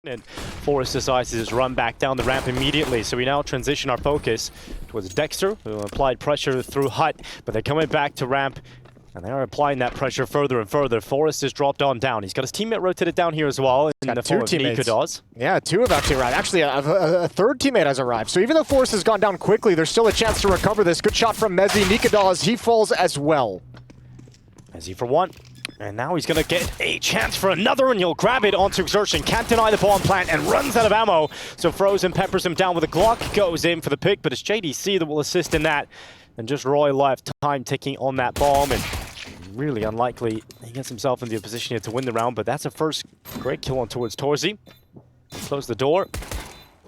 And Forrest decides to just run back down the ramp immediately. So we now transition our focus towards Dexter, who applied pressure through Hut, but they're coming back to ramp, and they are applying that pressure further and further. Forrest is dropped on down. He's got his teammate rotated down here as well. He's got two teammates. Yeah, two have actually arrived. Actually, a third teammate has arrived. So even though Forrest has gone down quickly, there's still a chance to recover this. Good shot from Mezzy. Dallas, he falls as well. Mezzy for one. And now he's going to get a chance for another, and he'll grab it onto Exertion. Can't deny the bomb plant and runs out of ammo. So Frozen peppers him down with a Glock, goes in for the pick, but it's JDC that will assist in that. And just Roy left, time ticking on that bomb, and really unlikely he gets himself into a position here to win the round, but that's a first great kill on towards Torzy. Close the door.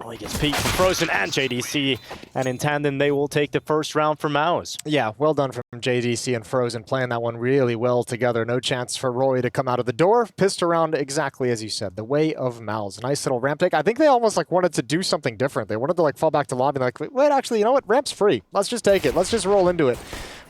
Roy gets peeked from Frozen and JDC, and in tandem they will take the first round for MOUZ. Yeah, well done from JDC and Frozen, playing that one really well together. No chance for Roy to come out of the door. Pissed around exactly as you said, the way of MOUZ. Nice little ramp take. I think they almost like wanted to do something different. They wanted to like fall back to lobby and like, wait, actually, you know what? Ramp's free. Let's just take it. Let's just roll into it.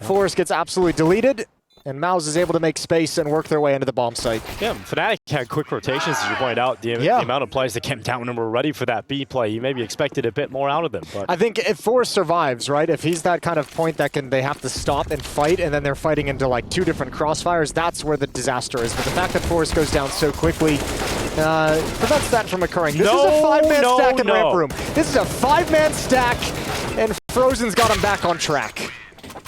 Forrest gets absolutely deleted, and MOUZ is able to make space and work their way into the bomb site. Yeah, fnatic had quick rotations, as you pointed out. The amount of players that came down and were ready for that B play, you maybe expected a bit more out of them. But I think if Forrest survives, right, if he's that kind of point that they have to stop and fight, and then they're fighting into like two different crossfires, that's where the disaster is. But the fact that Forrest goes down so quickly prevents that from occurring. This is a five-man stack in ramp room. This is a five-man stack, and Frozen's got him back on track.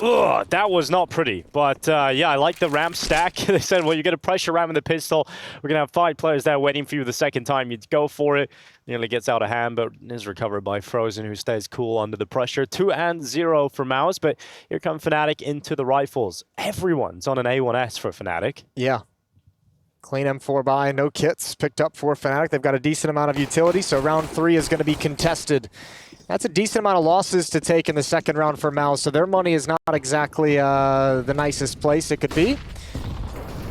Ugh, that was not pretty, but yeah, I like the ramp stack. They said, well, you get a pressure ram in the pistol. We're going to have 5 players there waiting for you the second time. You go for it. Nearly gets out of hand, but is recovered by Frozen, who stays cool under the pressure. 2-0 for MOUZ, but here come fnatic into the rifles. Everyone's on an A1S for fnatic. Yeah. Clean M4 buy, no kits picked up for fnatic. They've got a decent amount of utility, so round 3 is going to be contested. That's a decent amount of losses to take in the second round for MOUZ, so their money is not exactly the nicest place it could be.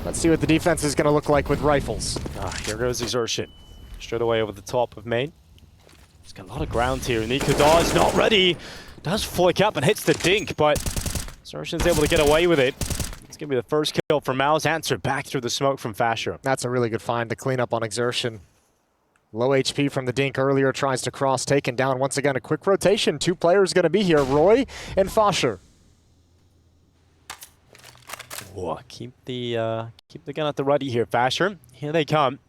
Let's see what the defense is going to look like with rifles. Here goes Exertion. Straight away over the top of main. He's got a lot of ground here. Nikadar not ready. Does flick up and hits the dink, but Exertion's able to get away with it. It's going to be the first kill for MOUZ. Answered back through the smoke from Fasher. That's a really good find to clean up on Exertion. Low HP from the dink earlier, tries to cross, taken down. Once again, a quick rotation. 2 players going to be here, Roy and Fasher. Whoa, keep the gun at the ready here, Fasher. Here they come.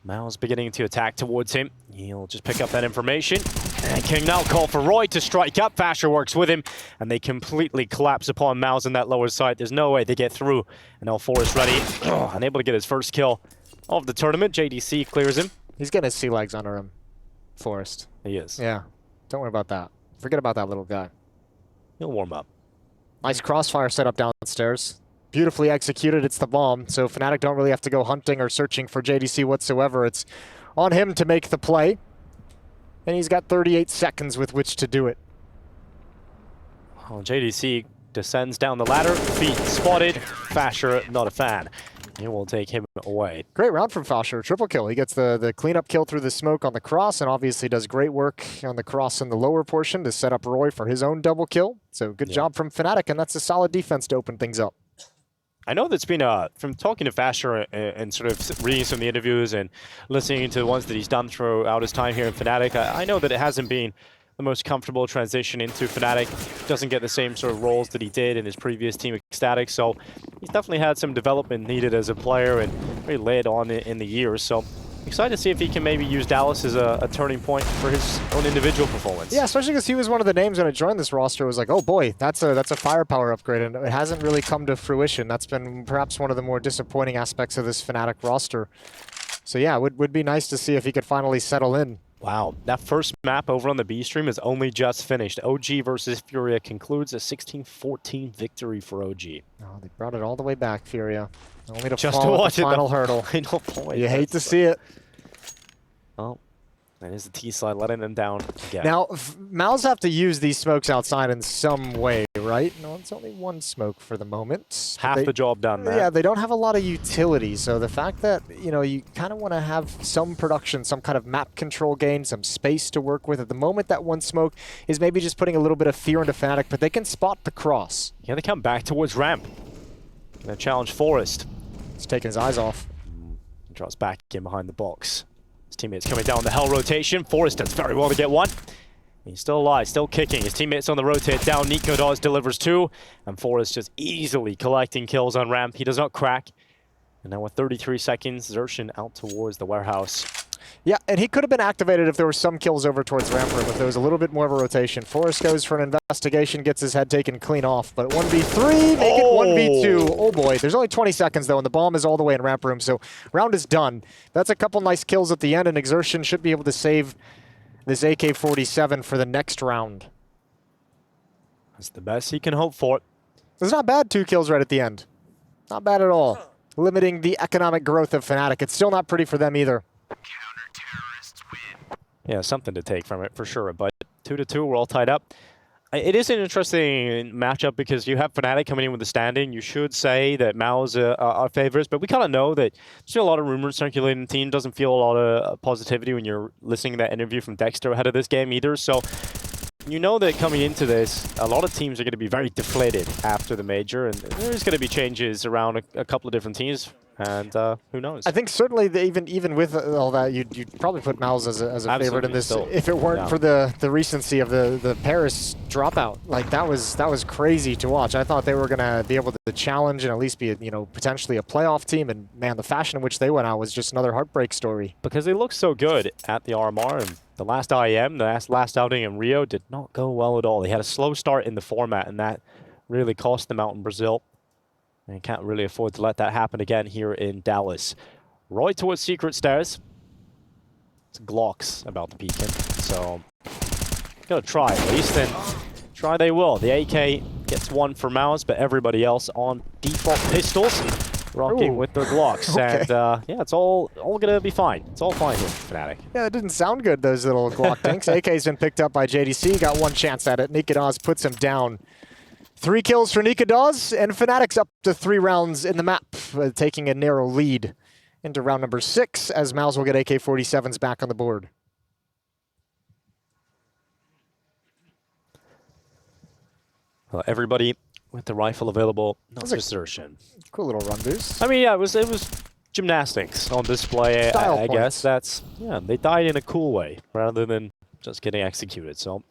MOUZ beginning to attack towards him. He'll just pick up that information. And can now call for Roy to strike up. Fasher works with him, and they completely collapse upon MOUZ in that lower side. There's no way they get through. And now Forrest ready. Unable to get his first kill of the tournament. JDC clears him. He's getting his sea legs under him, Forrest. He is. Yeah, don't worry about that. Forget about that little guy. He'll warm up. Nice crossfire setup downstairs. Beautifully executed. It's the bomb, so fnatic don't really have to go hunting or searching for JDC whatsoever. It's on him to make the play, and he's got 38 seconds with which to do it. Well, JDC descends down the ladder. Feet spotted. Fasher, not a fan. He will take him away. Great round from Fasher. Triple kill. He gets the cleanup kill through the smoke on the cross, and obviously does great work on the cross in the lower portion to set up Roy for his own double kill. So good job from fnatic, and that's a solid defense to open things up. I know that's been, from talking to Fasher and sort of reading some of the interviews and listening to the ones that he's done throughout his time here in fnatic, I know that it hasn't been the most comfortable transition into fnatic. Doesn't get the same sort of roles that he did in his previous team, Ecstatic. So he's definitely had some development needed as a player and really laid on in the years. So excited to see if he can maybe use Dallas as a turning point for his own individual performance. Yeah, especially because he was one of the names when I joined this roster. It was like, oh boy, that's a firepower upgrade, and it hasn't really come to fruition. That's been perhaps one of the more disappointing aspects of this fnatic roster. So yeah, it would be nice to see if he could finally settle in. Wow, that first map over on the B stream is only just finished. OG versus Furia concludes a 16-14 victory for OG. Oh, they brought it all the way back, Furia. Only to just fall to at the final hurdle. Final point. You hate to see it. Oh, that is the T-slide letting them down again. Now, MOUZ have to use these smokes outside in some way, right? No, it's only one smoke for the moment. Half the job done, man. Yeah, they don't have a lot of utility, so the fact that, you know, you kind of want to have some production, some kind of map control gain, some space to work with. At the moment, that one smoke is maybe just putting a little bit of fear into fnatic, but they can spot the cross. Yeah, they come back towards ramp. Gonna challenge Forrest. He's taking his eyes off. He drops back in behind the box. His teammates coming down the hell rotation. Forrest does very well to get one. He's still alive, still kicking. His teammates on the rotate down. Nico Dawes delivers two. And Forrest just easily collecting kills on ramp. He does not crack. And now with 33 seconds, Xerxin out towards the warehouse. Yeah, and he could have been activated if there were some kills over towards ramp room, if there was a little bit more of a rotation. Forrest goes for an investigation, gets his head taken clean off, but 1v3, make it 1v2. Oh boy, there's only 20 seconds though, and the bomb is all the way in ramp room, so round is done. That's a couple nice kills at the end, and Xerxin should be able to save this AK-47 for the next round. That's the best he can hope for. It's not bad, 2 kills right at the end. Not bad at all. Limiting the economic growth of fnatic. It's still not pretty for them either. Yeah, something to take from it for sure. But 2-2, we're all tied up. It is an interesting matchup because you have fnatic coming in with the standing. You should say that MOUZ are favorites, but we kind of know that there's still a lot of rumors circulating. The team doesn't feel a lot of positivity when you're listening to that interview from Dexter ahead of this game either. So you know that coming into this, a lot of teams are going to be very deflated after the major, and there's going to be changes around a couple of different teams. And who knows? I think certainly even with all that, you'd probably put MOUZ as a favorite in this still, if it weren't for the recency of the Paris dropout. Like that was crazy to watch. I thought they were gonna be able to challenge and at least be potentially a playoff team. And man, the fashion in which they went out was just another heartbreak story. Because they looked so good at the RMR, and the last IEM, the last outing in Rio, did not go well at all. They had a slow start in the format, and that really cost them out in Brazil. And can't really afford to let that happen again here in Dallas. Roy towards secret stairs. It's Glocks about to peek in. So, gotta try at least, and try they will. The AK gets one for MOUZ, but everybody else on default pistols, rocking with their Glocks. Okay. And yeah, it's all gonna be fine. It's all fine here for fnatic. Yeah, it didn't sound good, those little Glock dinks. AK's been picked up by JDC, got one chance at it. Nico Dawes puts him down. 3 kills for Nico Dawes, and fnatic's up to 3 rounds in the map, taking a narrow lead into round number 6, as MOUZ will get AK-47s back on the board. Well, everybody with the rifle available, not just Xerxin. Cool little run boost. I mean, yeah, it was gymnastics on display. I guess that's they died in a cool way rather than just getting executed. So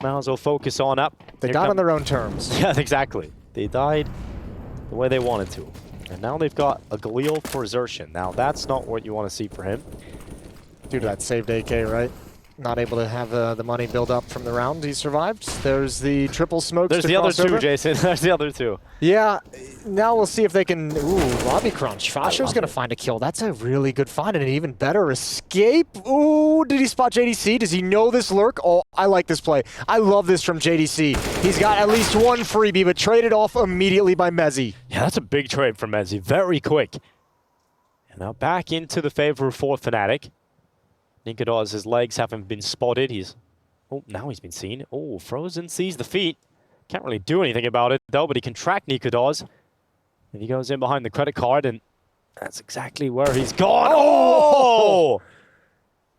MOUZ will focus on up. They died on their own terms. Yeah, exactly. They died the way they wanted to. And now they've got a Galil for Xerxin. Now, that's not what you want to see for him. Due to that saved AK, right? Not able to have the money build up from the round he survived. There's the triple smokes. There's the other two, Jason. There's the other two. Yeah, now we'll see if they can... Ooh, lobby crunch. Fasho's going to find a kill. That's a really good find and an even better escape. Ooh, did he spot JDC? Does he know this lurk? Oh, I like this play. I love this from JDC. He's got at least one freebie, but traded off immediately by Mezzy. Yeah, that's a big trade for Mezzy. Very quick. And now back into the favor for fnatic. Nico Dawes, his legs haven't been spotted. Now he's been seen. Oh, Frozen sees the feet. Can't really do anything about it, though, but he can track Nico Dawes. And he goes in behind the credit card, and that's exactly where he's gone. Oh!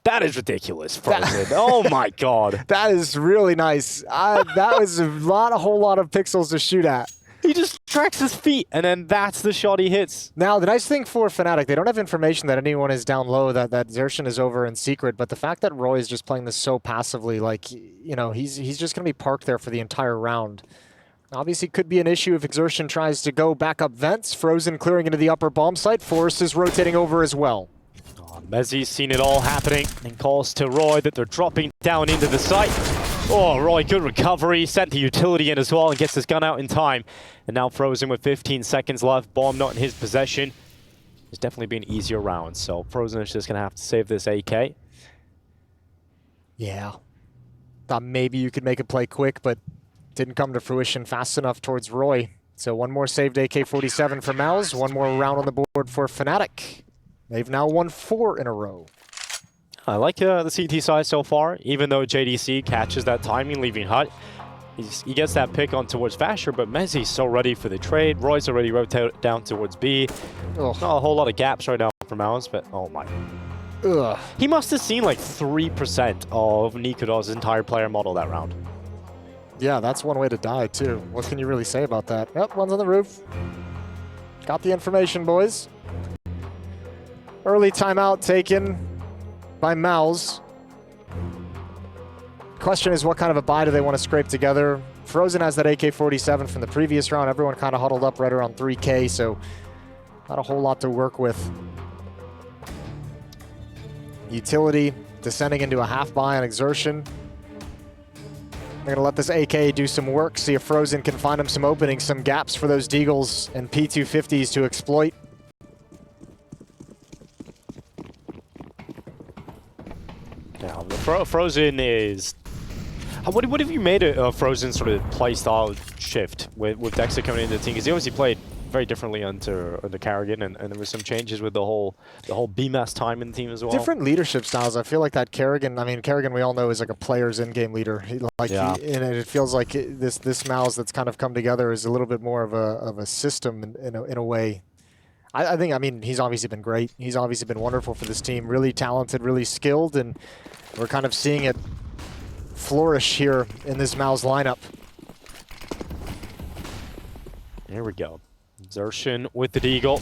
That is ridiculous, Frozen. Oh, my God. That is really nice. That was a whole lot of pixels to shoot at. He just tracks his feet, and then that's the shot he hits. Now, the nice thing for fnatic, they don't have information that anyone is down low, that Xerxin is over in secret, but the fact that Roy is just playing this so passively, like, he's just going to be parked there for the entire round. Obviously, could be an issue if Xerxin tries to go back up vents. Frozen clearing into the upper bomb site. Forrest is rotating over as well. Mezzy's seen it all happening and calls to Roy that they're dropping down into the site. Oh, Roy, good recovery. Sent the utility in as well and gets his gun out in time. And now Frozen with 15 seconds left. Bomb not in his possession. It's definitely been easier rounds. So Frozen is just going to have to save this AK. Yeah. Thought maybe you could make a play quick, but didn't come to fruition fast enough towards Roy. So one more saved AK-47 for MOUZ. One more round on the board for fnatic. They've now won 4 in a row. I like the CT side so far, even though JDC catches that timing, leaving Hut. He gets that pick on towards Fasher, but Mezzy's so ready for the trade. Roy's already rotated down towards B. Not a whole lot of gaps right now for MOUZ, but oh my. Ugh. He must have seen like 3% of Nico Dawes' entire player model that round. Yeah, that's one way to die, too. What can you really say about that? Yep, one's on the roof. Got the information, boys. Early timeout taken by MOUZ. Question is, what kind of a buy do they want to scrape together? Frozen has that AK-47 from the previous round. Everyone kind of huddled up right around 3K, so not a whole lot to work with. Utility descending into a half buy on Exertion. They're going to let this AK do some work, see if Frozen can find him some openings, some gaps for those Deagles and P250s to exploit. Yeah, the Frozen is... What have you made a Frozen sort of play style shift with Dexter coming into the team? Because he obviously played very differently under Carrigan, and there was some changes with the whole BMAS time in the team as well. Different leadership styles. I feel like that Carrigan, I mean, Carrigan we all know is like a player's in-game leader. And it feels like this MOUZ that's kind of come together is a little bit more of a system in a way. I think, I mean, he's obviously been great. He's obviously been wonderful for this team. Really talented, really skilled, and we're kind of seeing it flourish here in this MOUZ lineup. Here we go. Exertion with the Deagle.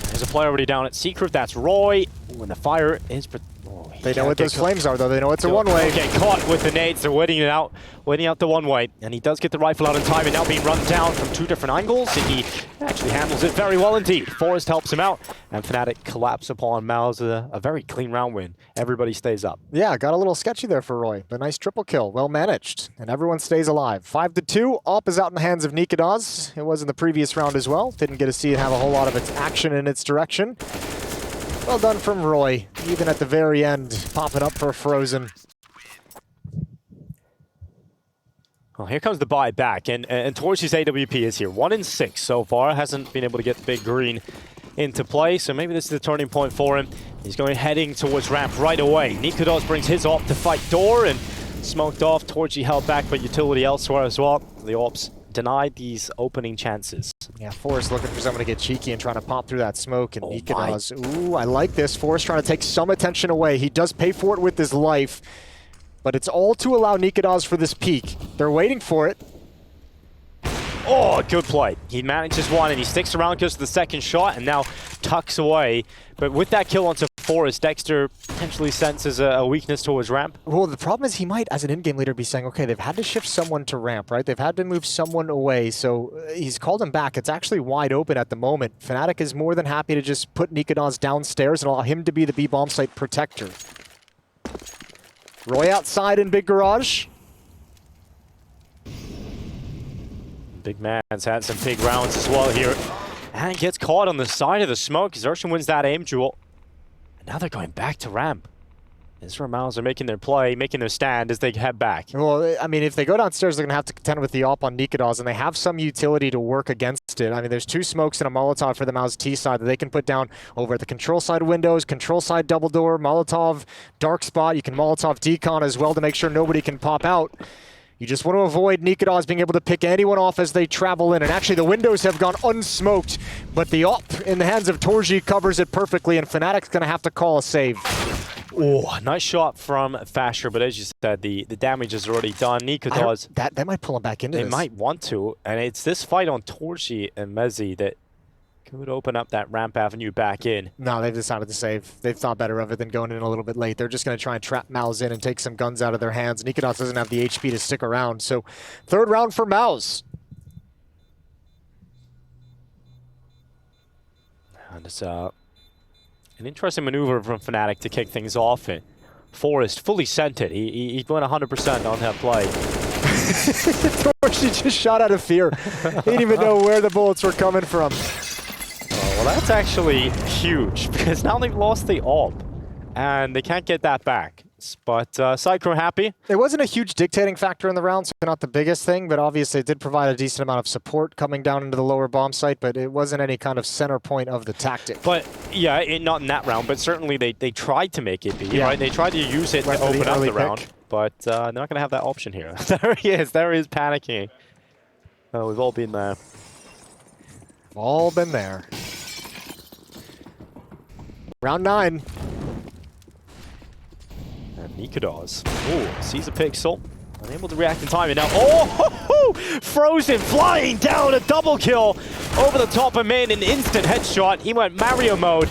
There's a player already down at Secret. That's Roy. When the fire is... They know what those flames are, though. They know it's a one-way. Okay, caught with the nades. They're waiting out the one-way. And he does get the rifle out in time, and now being run down from two different angles. And he actually handles it very well indeed. Forrest helps him out, and fnatic collapse upon MOUZ. A very clean round win. Everybody stays up. Yeah, got a little sketchy there for Roy, but nice triple kill. Well managed, and everyone stays alive. 5-2. AWP is out in the hands of Nikadoz. It was in the previous round as well. Didn't get to see it have a whole lot of its action in its direction. Well done from Roy, even at the very end, popping up for Frozen. Well, here comes the buy back, and Torchy's AWP is here. 1 in 6 so far. Hasn't been able to get the big green into play, so maybe this is the turning point for him. He's heading towards ramp right away. Nikadoz brings his AWP to fight door, and smoked off. Torchy held back, but utility elsewhere as well. The AWPs denied these opening chances. Yeah, Forrest looking for someone to get cheeky and trying to pop through that smoke, and Nikadoz. Ooh, I like this. Forrest trying to take some attention away. He does pay for it with his life, but it's all to allow Nikadoz for this peek. They're waiting for it. Oh, good play. He manages one, and he sticks around, goes to the second shot, and now tucks away. But with that kill onto Forrest, Dexter potentially senses a weakness towards ramp. Well, the problem is he might, as an in-game leader, be saying, okay, they've had to shift someone to ramp, right? They've had to move someone away, so he's called him back. It's actually wide open at the moment. fnatic is more than happy to just put Nikadoz downstairs and allow him to be the B-bomb site protector. Roy outside in big garage. Big man's had some big rounds as well here. And gets caught on the side of the smoke. Exertion wins that aim duel. And now they're going back to ramp. Israel MOUZ are making their play, making their stand as they head back. Well, I mean, if they go downstairs, they're going to have to contend with the AWP on Nikadoz, and they have some utility to work against it. I mean, there's 2 smokes and a Molotov for the MOUZ T side that they can put down over at the control side windows, control side double door, Molotov, dark spot. You can Molotov decon as well to make sure nobody can pop out. You just want to avoid Nikadoz being able to pick anyone off as they travel in. And actually, the windows have gone unsmoked, but the AWP in the hands of Torji covers it perfectly, and fnatic's going to have to call a save. Oh, nice shot from Fasher, but as you said, the damage is already done. Nikadoz... That might pull him back into this. They might want to, and it's this fight on Torji and Mezzi that could open up that ramp avenue back in. No, they've decided to save. They've thought better of it than going in a little bit late. They're just going to try and trap MOUZ in and take some guns out of their hands. Nikadoz doesn't have the HP to stick around, so 3rd round for MOUZ. And it's an interesting maneuver from fnatic to kick things off. And Forrest fully sent it. He went 100% on that play. Torchy just shot out of fear. He didn't even know where the bullets were coming from. Well, that's actually huge, because now they've lost the AWP, and they can't get that back. But Psycho happy. It wasn't a huge dictating factor in the round, so not the biggest thing, but obviously it did provide a decent amount of support coming down into the lower bomb site, but it wasn't any kind of center point of the tactic. But, yeah, not in that round, but certainly they tried to make it be, right? They tried to use it to open up the round, but they're not going to have that option here. There he is. There he is panicking. Oh, we've all been there. We've all been there. Round 9. And Nikadoz, sees a pixel, unable to react in time, and now, oh, Frozen flying down, a double kill over the top of main, an instant headshot. He went Mario mode.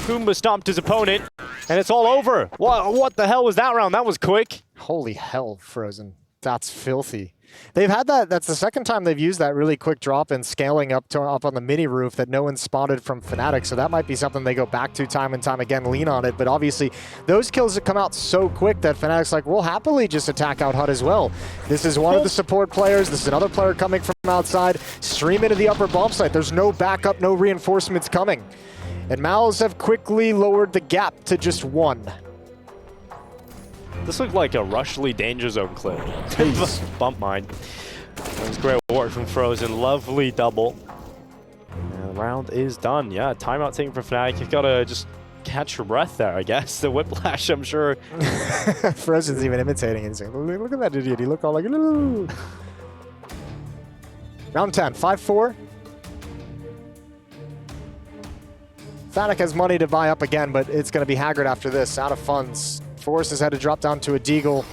Goomba stomped his opponent, And it's all over. What the hell was that round? That was quick. Holy hell, Frozen. That's filthy. They've had that. That's the second time they've used that really quick drop and scaling up on the mini roof that no one spotted from fnatic. So that might be something they go back to time and time again, lean on it. But obviously, those kills have come out so quick that fnatic's like, we'll happily just attack out HUD as well. This is one of the support players. This is another player coming from outside. Stream into the upper bomb site. There's no backup, no reinforcements coming. And MOUZ have quickly lowered the gap to just 1. This looked like a Rushly Danger Zone clip. Bump mine. That was great work from Frozen. Lovely double. And the round is done. Yeah, timeout taken for fnatic. You've got to just catch your breath there, I guess. The whiplash, I'm sure. Frozen's even imitating it. He's like, look at that idiot. He looked all like, ooh. Round 10, 5-4. fnatic has money to buy up again, but it's going to be haggard after this. Out of funds. Forrest has had to drop down to a Deagle.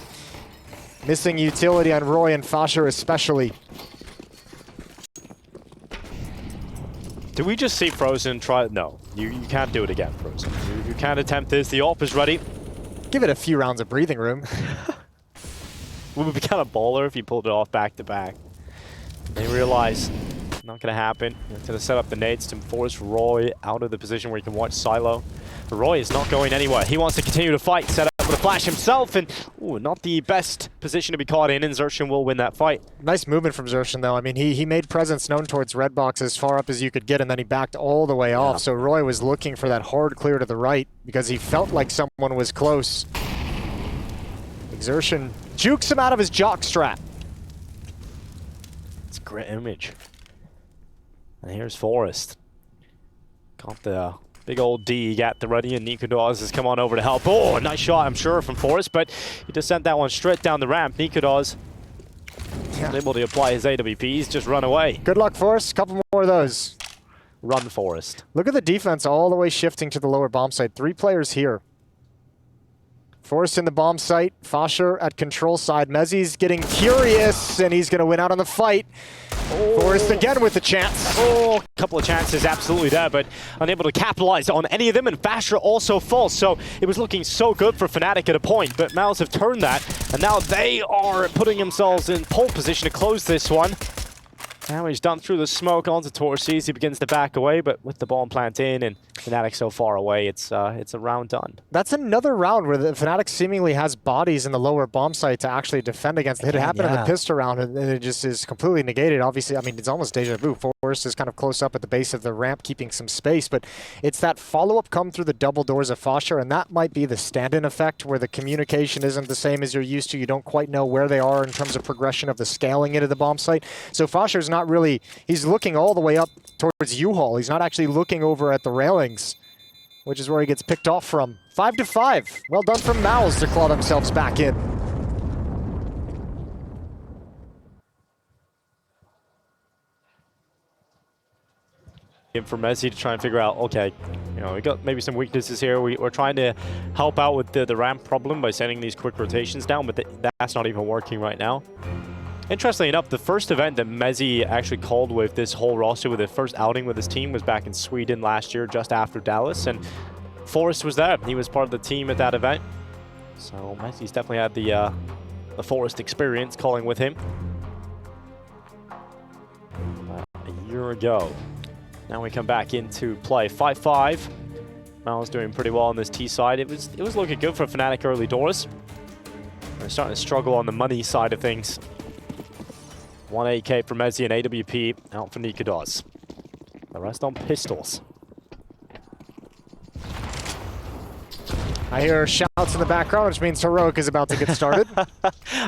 Missing utility on Roy and Fasher especially. Did we just see Frozen try? No, you can't do it again, Frozen. You can't attempt this. The AWP is ready. Give it a few rounds of breathing room. We would be kind of baller if you pulled it off back to back. They realize not going to happen. It's going to set up the nades to force Roy out of the position where he can watch Silo. But Roy is not going anywhere. He wants to continue to fight, set up with a flash himself, and not the best position to be caught in, and Xerxin will win that fight. Nice movement from Xerxin, though. I mean, he made presence known towards red box as far up as you could get, and then he backed all the way off. So Roy was looking for that hard clear to the right because he felt like someone was close. Xerxin jukes him out of his jock strap. It's a great image. And here's Forrest. Got the big old D got the ready, and Nikodas has come on over to help. Oh, nice shot, I'm sure, from Forrest, but he just sent that one straight down the ramp. Nikodas was able to apply his AWP. He's just run away. Good luck, Forrest. Couple more of those. Run, Forrest. Look at the defense all the way shifting to the lower bomb site. 3 players here. Forrest in the bomb site. Fasher at control side. Mezzi's getting curious, and he's going to win out on the fight. Oh. Forrest again with a chance. Oh, a couple of chances absolutely there, but unable to capitalize on any of them, and Fasher also falls. So it was looking so good for fnatic at a point, but MOUZ have turned that, and now they are putting themselves in pole position to close this one. Damage done through the smoke onto Torres. He begins to back away, but with the bomb plant in and fnatic so far away, it's a round done. That's another round where the fnatic seemingly has bodies in the lower bomb site to actually defend against. It happened in the pistol round, and it just is completely negated. Obviously, I mean, it's almost deja vu. Forrest is kind of close up at the base of the ramp, keeping some space, but it's that follow-up come through the double doors of Fasher, and that might be the stand-in effect where the communication isn't the same as you're used to. You don't quite know where they are in terms of progression of the scaling into the bomb site. So Fasher's not really, he's looking all the way up towards U-Haul. He's not actually looking over at the railings, which is where he gets picked off from. 5-5. Well done from MOUZ to claw themselves back in. For Messi to try and figure out, okay, you know, we got maybe some weaknesses here. We're trying to help out with the ramp problem by sending these quick rotations down, but that's not even working right now. Interestingly enough, the first event that Messi actually called with this whole roster, with the first outing with his team, was back in Sweden last year, just after Dallas, and Forrest was there. He was part of the team at that event. So Messi's definitely had the Forrest experience calling with him. A year ago. Now we come back into play. 5-5. MOUZ doing pretty well on this T side. It was looking good for fnatic early doors. They're starting to struggle on the money side of things. 1 AK for Mezzi and AWP out for Nikodas. The rest on pistols. I hear shouts in the background, which means Heroic is about to get started.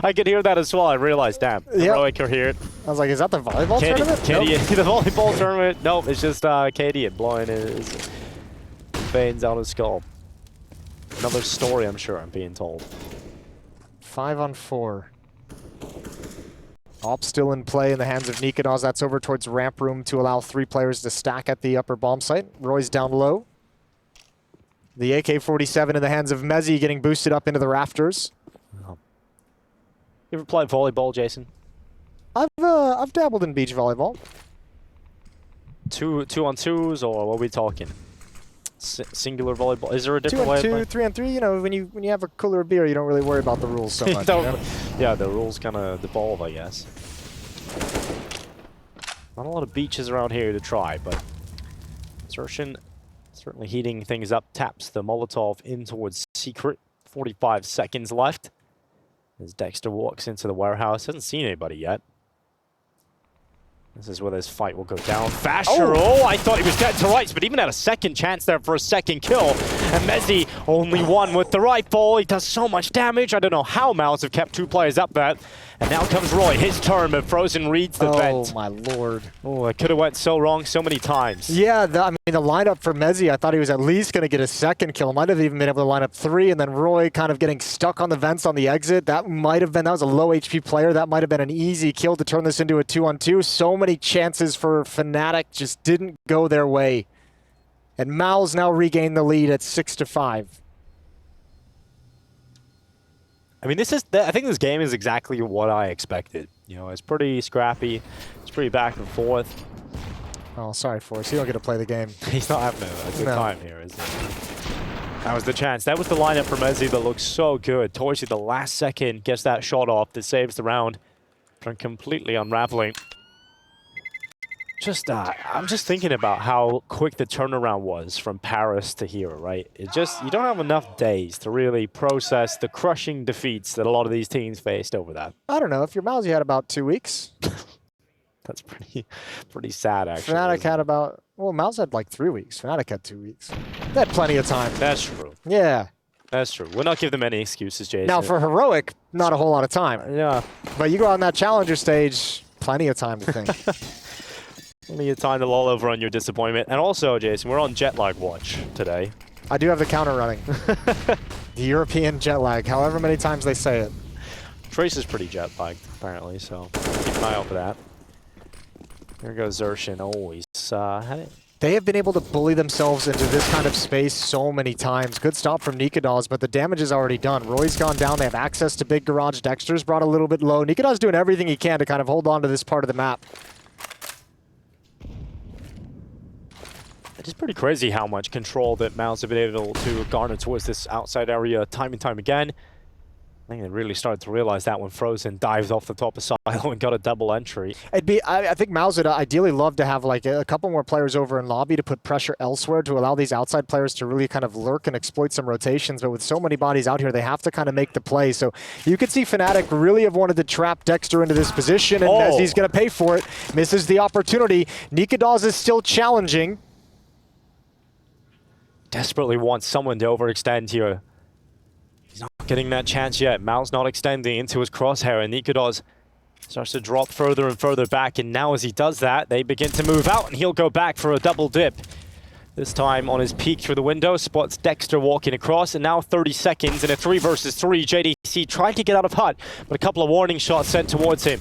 I could hear that as well. I realized, damn, Heroic are here. I was like, is that the volleyball tournament? KD, nope. The volleyball tournament. Nope, it's just KD blowing his veins out of his skull. Another story, I'm sure, I'm being told. 5-on-4. AWP still in play in the hands of Nikodas. That's over towards ramp room to allow 3 players to stack at the upper bomb site. Roy's down low. The AK-47 in the hands of Mezzi getting boosted up into the rafters. You ever played volleyball, Jason? I've dabbled in beach volleyball. 2-on-2s, or what are we talking? Singular volleyball. Is there a 2 different way and of 2, playing? 3 and 3. You know, when you have a cooler of beer, you don't really worry about the rules so much. You know? Yeah, the rules kind of devolve, I guess. Not a lot of beaches around here to try, but Xertion certainly heating things up. Taps the Molotov in towards Secret. 45 seconds left as Dexter walks into the warehouse. Hasn't seen anybody yet. This is where this fight will go down. Fasher, oh, I thought he was dead to rights, but even had a second chance there for a second kill. And Mezzi only one with the rifle. He does so much damage. I don't know how MOUZ have kept 2 players up there. And now comes Roy, his turn, but Frozen reads the vent. Oh, my lord. Oh, it could have went so wrong so many times. Yeah, I mean, the lineup for Mezzi, I thought he was at least going to get a second kill. Might have even been able to line up 3, and then Roy kind of getting stuck on the vents on the exit. That was a low HP player. That might have been an easy kill to turn this into a 2-on-2. So many chances for fnatic just didn't go their way. And MOUZ now regained the lead at 6-5. I mean, I think this game is exactly what I expected. You know, it's pretty scrappy. It's pretty back and forth. Oh, sorry, Forrest. You don't get to play the game. He's not having a good time here, is he? That was the chance. That was the lineup for Mezzi that looks so good. Towards the last second, gets that shot off that saves the round from completely unraveling. I'm just thinking about how quick the turnaround was from Paris to here, right? You don't have enough days to really process the crushing defeats that a lot of these teams faced over that. I don't know. If you're MOUZ, you had about 2 weeks. That's pretty sad, actually. fnatic had about, well, MOUZ had like 3 weeks. fnatic had 2 weeks. They had plenty of time. That's true. Yeah. That's true. We'll not give them any excuses, Jason. Now, for Heroic, not a whole lot of time. Yeah. But you go on that challenger stage, plenty of time to think. Plenty of time to lull over on your disappointment. And also, Jason, we're on jet lag watch today. I do have the counter running. The European jet lag, however many times they say it. Trace is pretty jet lagged, apparently, so keep an eye out for that. Here goes Xertion. Oh, he's had it. They have been able to bully themselves into this kind of space so many times. Good stop from Nikados, but the damage is already done. Roy's gone down. They have access to big garage. Dexter's brought a little bit low. Nikados doing everything he can to kind of hold on to this part of the map. It is pretty crazy how much control that MOUZ have been able to garner towards this outside area time and time again. I think they really started to realize that when Frozen dived off the top of Silo and got a double entry. I think MOUZ would ideally love to have like a couple more players over in lobby to put pressure elsewhere to allow these outside players to really kind of lurk and exploit some rotations. But with so many bodies out here, they have to kind of make the play. So you could see fnatic really have wanted to trap Dexter into this position, and as he's going to pay for it, misses the opportunity. Nikados is still challenging. Desperately wants someone to overextend here. He's not getting that chance yet. MOUZ not extending into his crosshair, and Nikados starts to drop further and further back, and now as he does that, they begin to move out, and he'll go back for a double dip. This time on his peek through the window, spots Dexter walking across, and now 30 seconds in a 3 versus 3. JDC tried to get out of hut, but a couple of warning shots sent towards him.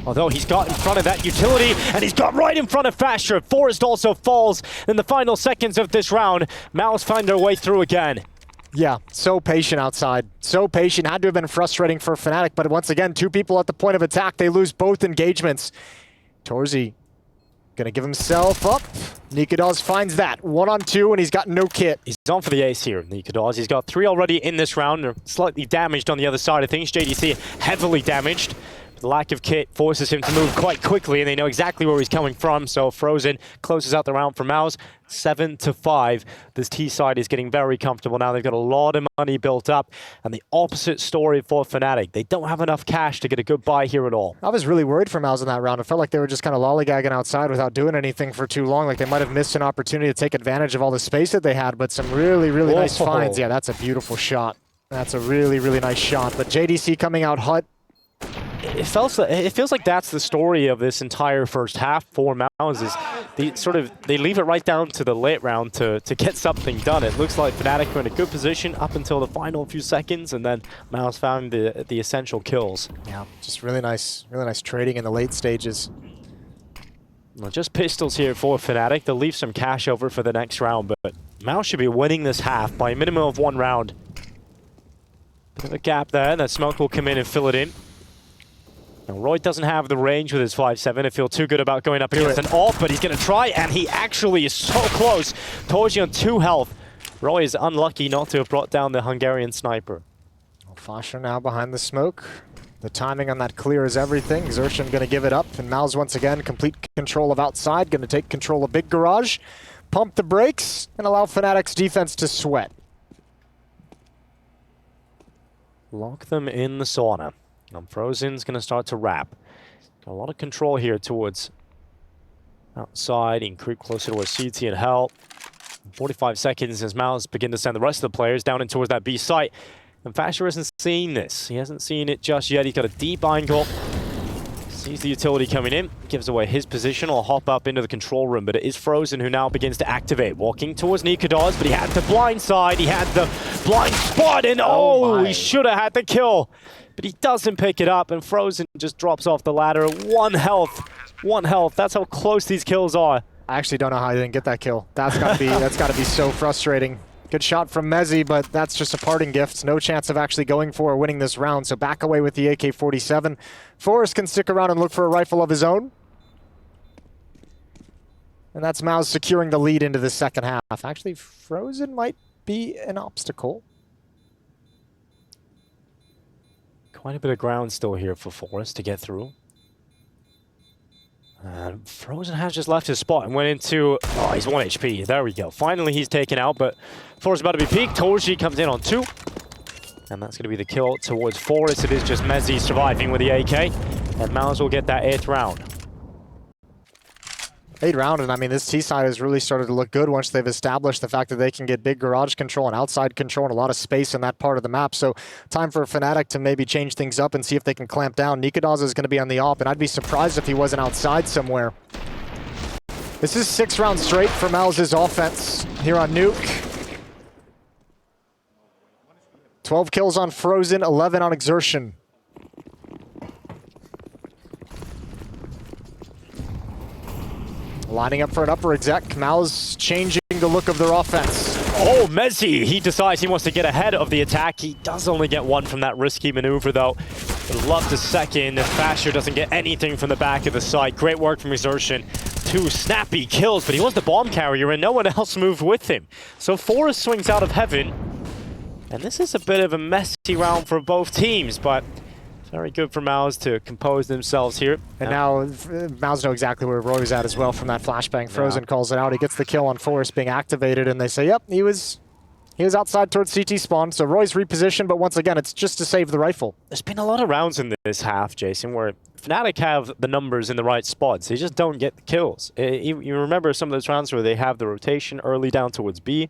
Although he's got in front of that utility, and he's got right in front of Fasher. Forrest also falls in the final seconds of this round. MOUZ find their way through again. Yeah, so patient outside. So patient. Had to have been frustrating for fnatic, but once again, 2 people at the point of attack. They lose both engagements. Torzy gonna give himself up. Nikados finds that. 1-on-2, and he's got no kit. He's on for the ace here, Nikados. He's got 3 already in this round. They're slightly damaged on the other side of things. JDC heavily damaged. The lack of kit forces him to move quite quickly, and they know exactly where he's coming from. So Frozen closes out the round for MOUZ, 7-5. This T side is getting very comfortable now. They've got a lot of money built up, and the opposite story for fnatic. They don't have enough cash to get a good buy here at all. I was really worried for MOUZ in that round. It felt like they were just kind of lollygagging outside without doing anything for too long. Like they might have missed an opportunity to take advantage of all the space that they had, but some really, really nice finds. Yeah, that's a beautiful shot. That's a really, really nice shot. But JDC coming out hut. It feels like that's the story of this entire first half for MOUZ. Is they leave it right down to the late round to get something done. It looks like fnatic were in a good position up until the final few seconds, and then MOUZ found the essential kills. Yeah, just really nice trading in the late stages. Well, just pistols here for fnatic. They'll leave some cash over for the next round, but MOUZ should be winning this half by a minimum of 1 round. Bit of a gap there, and that smoke will come in and fill it in. Now, Roy doesn't have the range with his 5-7. I feel too good about going up against an AWP, but he's going to try, and he actually is so close. Toji on 2 health Roy is unlucky not to have brought down the Hungarian sniper. Fasher now behind the smoke. The timing on that clear is everything. Exertion going to give it up, and MOUZ once again complete control of outside, going to take control of big garage, pump the brakes, and allow fnatic's defense to sweat. Lock them in the sauna. Frozen's going to start to wrap. Got a lot of control here towards outside. He can creep closer towards CT and Hell. 45 seconds as MOUZ begin to send the rest of the players down in towards that B site. And Fasher isn't seeing this. He hasn't seen it just yet. He's got a deep angle. Sees the utility coming in. Gives away his position. Will hop up into the control room. But it is Frozen who now begins to activate. Walking towards Nikados, but he had the blind side. He had the blind spot. And he should have had the kill. But he doesn't pick it up. And Frozen just drops off the ladder. 1 health. 1 health. That's how close these kills are. I actually don't know how he didn't get that kill. That's gotta be so frustrating. Good shot from MOUZ, but that's just a parting gift. No chance of actually going for or winning this round, so back away with the AK-47. Forrest can stick around and look for a rifle of his own. And that's MOUZ securing the lead into the second half. Actually, Frozen might be an obstacle. Quite a bit of ground still here for Forrest to get through. Frozen has just left his spot and went into... Oh, he's 1 HP. There we go. Finally, he's taken out, but Forrest about to be peaked. Torji comes in on 2. And that's going to be the kill towards Forrest. It is just MOUZ surviving with the AK. And MOUZ will get that 8th round. 8th round, and I mean, this T-side has really started to look good once they've established the fact that they can get big garage control and outside control and a lot of space in that part of the map. So time for Fnatic to maybe change things up and see if they can clamp down. Nikados is going to be on the op, and I'd be surprised if he wasn't outside somewhere. This is 6 rounds straight for MOUZ's offense here on Nuke. 12 kills on Frozen, 11 on Exertion. Lining up for an upper exec. MOUZ changing the look of their offense. Oh, MOUZ, he decides he wants to get ahead of the attack. He does only get 1 from that risky maneuver, though. Would love to second, and Fasher doesn't get anything from the back of the site. Great work from Exertion. 2 snappy kills, but he was the bomb carrier, and no one else moved with him. So Forrest swings out of heaven, and this is a bit of a messy round for both teams, but very good for MOUZ to compose themselves here. And now MOUZ know exactly where Roy was at as well from that flashbang. Frozen calls it out. He gets the kill on Forrest being activated, and they say, yep, he was outside towards CT spawn. So Roy's repositioned, but once again, it's just to save the rifle. There's been a lot of rounds in this half, Jason, where Fnatic have the numbers in the right spots. They just don't get the kills. You remember some of those rounds where they have the rotation early down towards B.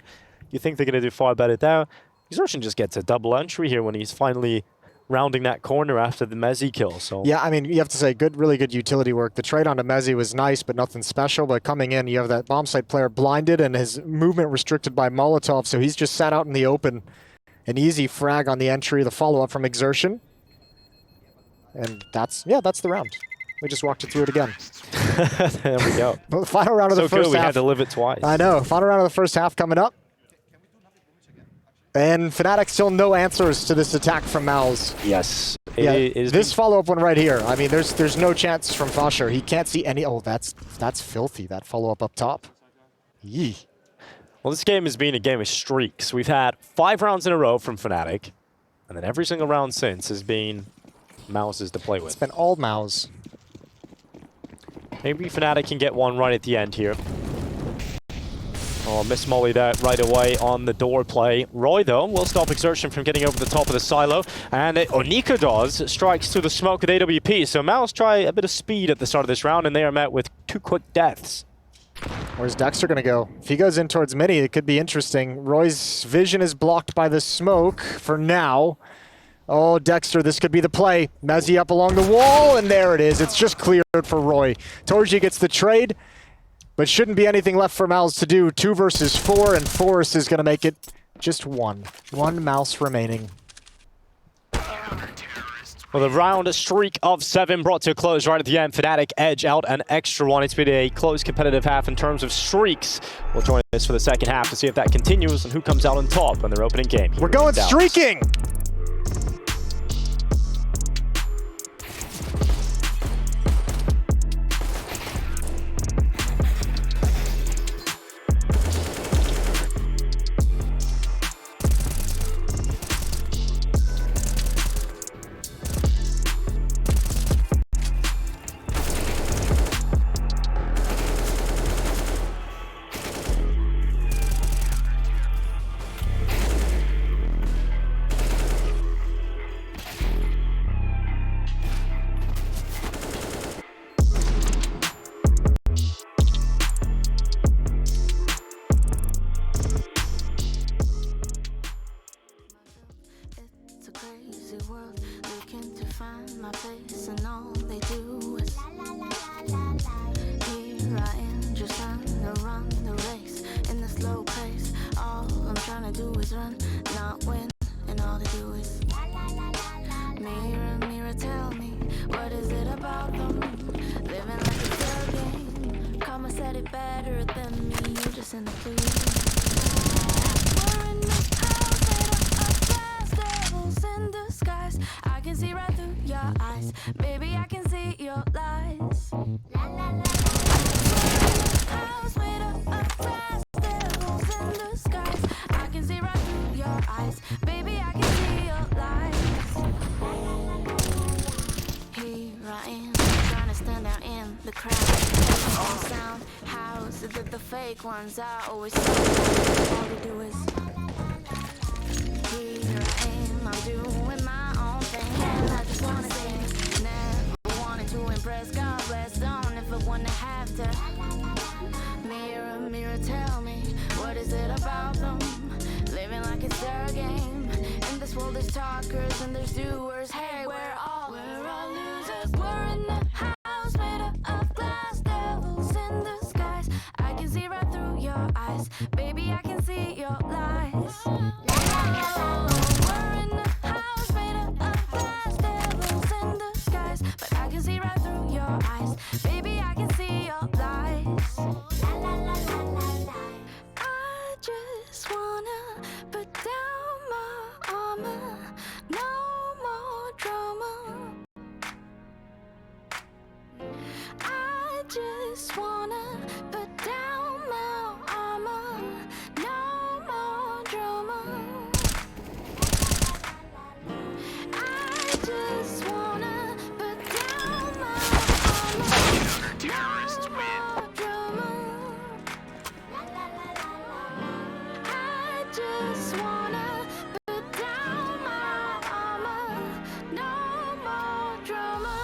You think they're going to do far better there. Exertion just gets a double entry here when he's finally rounding that corner after the MOUZ kill. So yeah, I mean, you have to say, really good utility work. The trade onto MOUZ was nice, but nothing special. But coming in, you have that bomb site player blinded and his movement restricted by Molotov, so he's just sat out in the open. An easy frag on the entry, the follow-up from Exertion. And that's the round. We just walked it through it again. There we go. The final round of the first half. We had to live it twice. I know. Final round of the first half coming up. And Fnatic still no answers to this attack from MOUZ. Yes. This follow-up one right here. I mean, there's no chance from Fasher. He can't see any. Oh, that's filthy. That follow-up up top. Yee. Well, this game has been a game of streaks. We've had 5 rounds in a row from Fnatic, and then every single round since has been MOUZ's to play with. It's been all MOUZ. Maybe Fnatic can get one right at the end here. Oh, miss molly that right away on the door play. Roy, though, will stop Exertion from getting over the top of the silo. And Nikados strikes through the smoke with AWP. So MOUZ try a bit of speed at the start of this round, and they are met with 2 quick deaths. Where's Dexter going to go? If he goes in towards mini, it could be interesting. Roy's vision is blocked by the smoke for now. Oh, Dexter, this could be the play. MOUZ up along the wall, and there it is. It's just cleared for Roy. Torji gets the trade. But shouldn't be anything left for MOUZ to do. 2 versus 4, and Forrest is going to make it just 1. 1 MOUZ remaining. Well, the round streak of 7 brought to a close right at the end. Fnatic edge out an extra 1. It's been a close competitive half in terms of streaks. We'll join us for the second half to see if that continues and who comes out on top in their opening game. We're going streaking! listen to please. We're in this house made up of glass, devils in disguise. I can see right through your eyes, baby. I can see your lies. La la la. House made up of glass, devils in disguise. I can see right through your eyes, baby. I can see your lies. Here I am, trying to stand out in the crowd. Sound house, the fake ones I always say. All they do is here I am, I'm doing my own thing, and I just wanna dance. Never wanted to impress, God bless, don't ever wanna have to. Mirror, mirror, tell me, what is it about them? Living like it's their game. In this world there's talkers and there's doers. Hey, we're all losers. We're in the house made up of glass, devils in disguise. I can see right through your eyes, baby. I can see your lies. We're in the house made up of glass, devils in disguise. But I can see right through your eyes, baby. I can see your lies. I just wanna put down my armor. No more drama. I just wanna put down my armor. No more drama. I just wanna put down my armor. No more drama. I just wanna put down my armor. No more drama.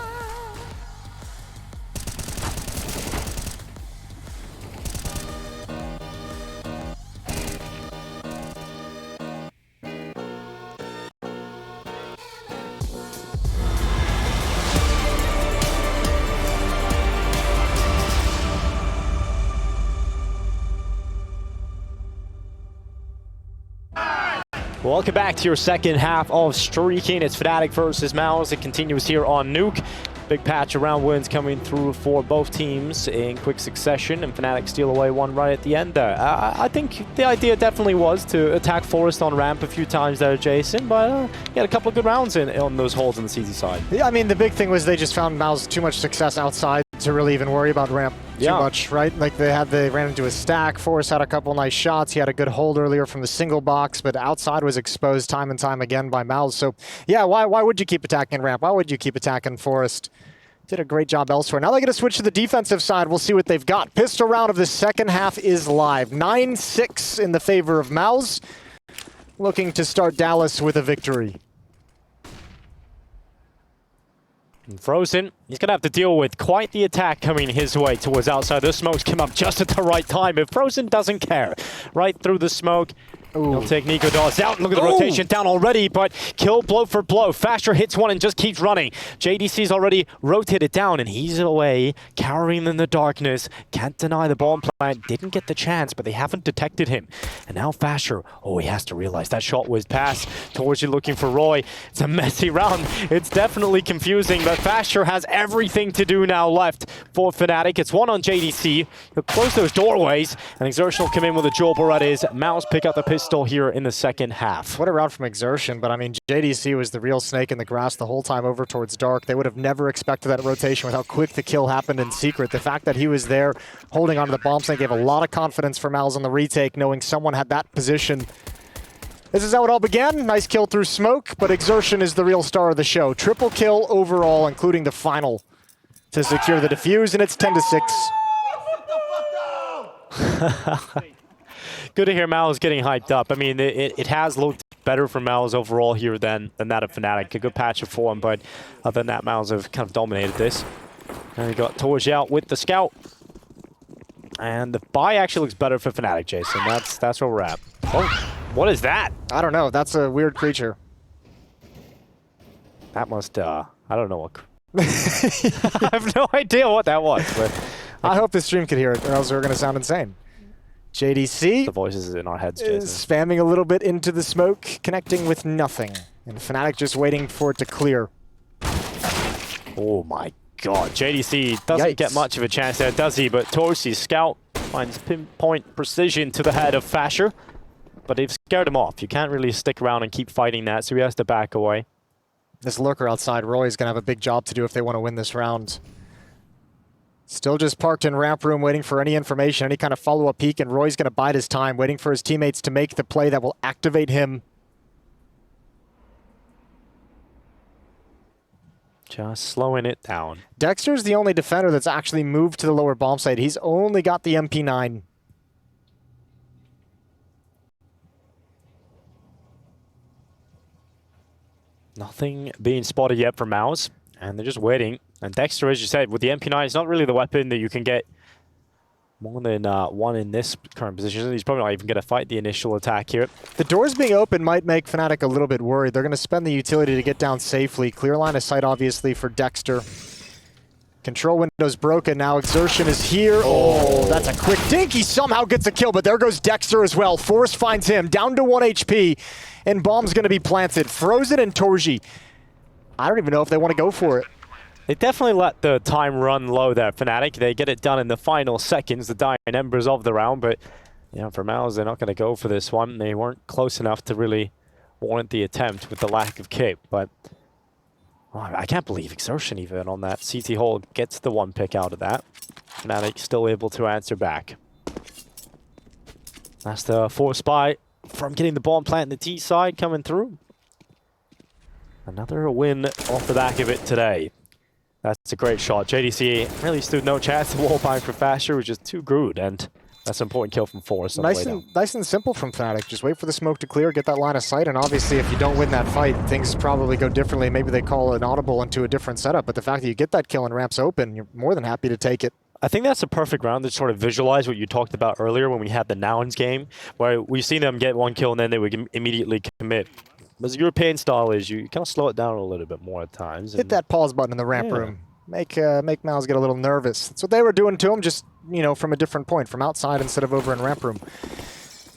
Welcome back to your second half of Streaking. It's fnatic versus MOUZ. It continues here on Nuke. Big patch around wins coming through for both teams in quick succession, and fnatic steal away one right at the end there. I think the idea definitely was to attack Forest on ramp a few times there, Jason, but he had a couple of good rounds on those holes on the CZ side. Yeah, I mean, the big thing was they just found MOUZ too much success outside to really even worry about ramp too much, right? Like they ran into a stack. Forrest had a couple nice shots. He had a good hold earlier from the single box, but outside was exposed time and time again by MOUZ. So yeah, why would you keep attacking ramp? Why would you keep attacking Forrest? Did a great job elsewhere. Now they get to switch to the defensive side. We'll see what they've got. Pistol round of the second half is live. 9-6 in the favor of MOUZ. Looking to start Dallas with a victory. And Frozen, he's going to have to deal with quite the attack coming his way towards outside. Those smokes come up just at the right time, but Frozen doesn't care. Right through the smoke. Ooh. He'll take Nico Dawes out. Look at the rotation down already, but kill blow for blow. Fasher hits one and just keeps running. JDC's already rotated down, and he's away, cowering in the darkness. Can't deny the bomb plant. Didn't get the chance, but they haven't detected him. And now Fasher, he has to realize that shot was passed towards you looking for Roy. It's a messy round. It's definitely confusing, but Fasher has everything to do now left for fnatic. It's one on JDC. He'll close those doorways, and Exertion will come in with a dual Berettas. MOUZ pick up the pistol here in the second half. What a round from Exertion, but I mean, JDC was the real snake in the grass the whole time over towards dark. They would have never expected that rotation with how quick the kill happened in secret. The fact that he was there holding onto the bomb snake gave a lot of confidence for MOUZ on the retake, knowing someone had that position. This is how it all began. Nice kill through smoke, but Exertion is the real star of the show. Triple kill overall, including the final to secure the defuse, and it's 10-6. Good to hear MOUZ getting hyped up. I mean, it has looked better for MOUZ overall here than that of fnatic. A good patch of form, but other than that, MOUZ have kind of dominated this. And we got Torj out with the scout. And the buy actually looks better for fnatic, Jason. That's where we're at. Oh, what is that? I don't know. That's a weird creature. That must, I don't know what. I have no idea what that was. But I hope the stream could hear it, or else we're going to sound insane. JDC the voices in our heads, Jason. Is spamming a little bit into the smoke, connecting with nothing. And fnatic just waiting for it to clear. Oh my god, JDC doesn't get much of a chance there, does he? But Torsi's scout finds pinpoint precision to the head of Fasher. But they've scared him off. You can't really stick around and keep fighting that, so he has to back away. This lurker outside, Roy's going to have a big job to do if they want to win this round. Still just parked in ramp room, waiting for any information, any kind of follow-up peek, and Roy's going to bide his time, waiting for his teammates to make the play that will activate him. Just slowing it down. Dexter's the only defender that's actually moved to the lower bomb site. He's only got the MP9. Nothing being spotted yet for MOUZ, and they're just waiting. And Dexter, as you said, with the MP9, it's not really the weapon that you can get more than one in this current position. He's probably not even going to fight the initial attack here. The doors being open might make fnatic a little bit worried. They're going to spend the utility to get down safely. Clear line of sight, obviously, for Dexter. Control window's broken. Now Exertion is here. Oh, that's a quick dink. He somehow gets a kill, but there goes Dexter as well. Forrest finds him, down to 1 HP, and bomb's going to be planted. Frozen and Torji. I don't even know if they want to go for it. They definitely let the time run low there, fnatic. They get it done in the final seconds, the dying embers of the round, but yeah, for MOUZ, they're not going to go for this one. They weren't close enough to really warrant the attempt with the lack of cape, but oh, I can't believe Exertion even on that CT hold gets the one pick out of that. fnatic still able to answer back. That's the force spy from getting the bomb plant in the T side coming through. Another win off the back of it today. That's a great shot. JDC really stood no chance. The wall bind for Fasher was just too good, and that's an important kill from Forrest. Nice and simple from fnatic. Just wait for the smoke to clear, get that line of sight, and obviously if you don't win that fight, things probably go differently. Maybe they call an audible into a different setup, but the fact that you get that kill and ramps open, you're more than happy to take it. I think that's a perfect round to sort of visualize what you talked about earlier when we had the Nouns game, where we've seen them get one kill and then they would immediately commit. As European style is, you kind of slow it down a little bit more at times. Hit that pause button in the ramp room. Make MOUZ get a little nervous. That's what they were doing to him, just, you know, from a different point, from outside instead of over in ramp room.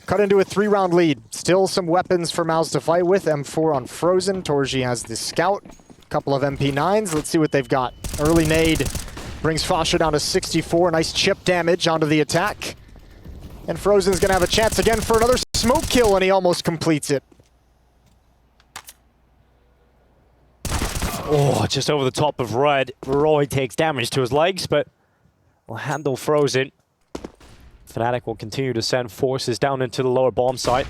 Cut into a 3-round lead. Still some weapons for MOUZ to fight with. M4 on Frozen. Torji has the Scout. Couple of MP9s. Let's see what they've got. Early nade brings Fasher down to 64. Nice chip damage onto the attack. And Frozen's going to have a chance again for another smoke kill, and he almost completes it. Oh, just over the top of Red. Roy takes damage to his legs, but will handle Frozen. fnatic will continue to send forces down into the lower bomb site.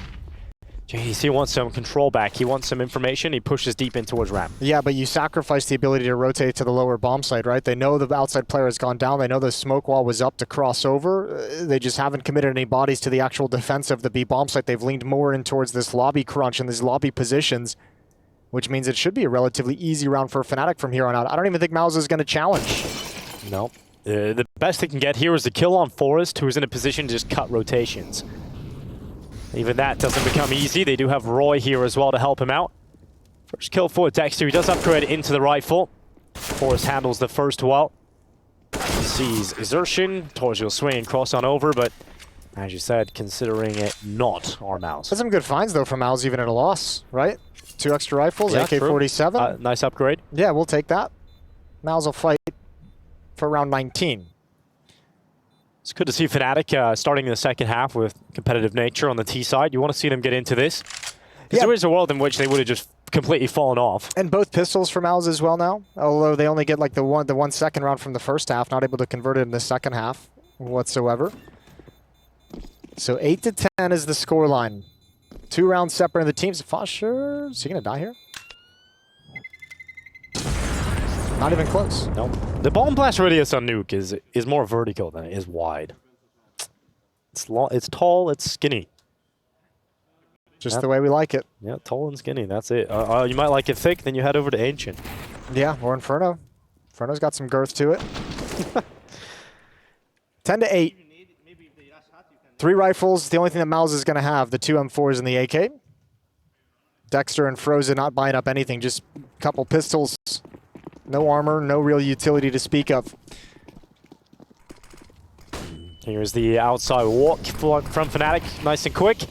JDC wants some control back. He wants some information. He pushes deep in towards ramp. Yeah, but you sacrifice the ability to rotate to the lower bomb site, right? They know the outside player has gone down. They know the smoke wall was up to cross over. They just haven't committed any bodies to the actual defense of the B bomb site. They've leaned more in towards this lobby crunch and these lobby positions, which means it should be a relatively easy round for fnatic from here on out. I don't even think MOUZ is going to challenge. No. The best they can get here is the kill on Forrest, who's in a position to just cut rotations. Even that doesn't become easy. They do have Roy here as well to help him out. First kill for Dexter. He does upgrade into the rifle. Forrest handles the first well. Sees Exertion. Torji will swing and cross on over, but as you said, considering it not our MOUZ. That's some good finds, though, from MOUZ, even at a loss, right? 2 extra rifles, yeah, AK-47. Nice upgrade. Yeah, we'll take that. MOUZ will fight for round 19. It's good to see fnatic starting in the second half with competitive nature on the T side. You want to see them get into this. Because there is a world in which they would have just completely fallen off. And both pistols for MOUZ as well now, although they only get like the 1 second round from the first half, not able to convert it in the second half whatsoever. So 8-10 is the scoreline. 2 rounds separating the teams. Fasher, is he going to die here? Not even close. No. The bomb blast radius on Nuke is more vertical than it is wide. It's long, it's tall, it's skinny. Just the way we like it. Yeah, tall and skinny, that's it. You might like it thick, then you head over to Ancient. Yeah, or Inferno. Inferno's got some girth to it. 10-8. 3 rifles, the only thing that MOUZ is going to have, the 2 M4s and the AK. Dexter and Frozen not buying up anything, just a couple pistols. No armor, no real utility to speak of. Here's the outside walk from fnatic, nice and quick.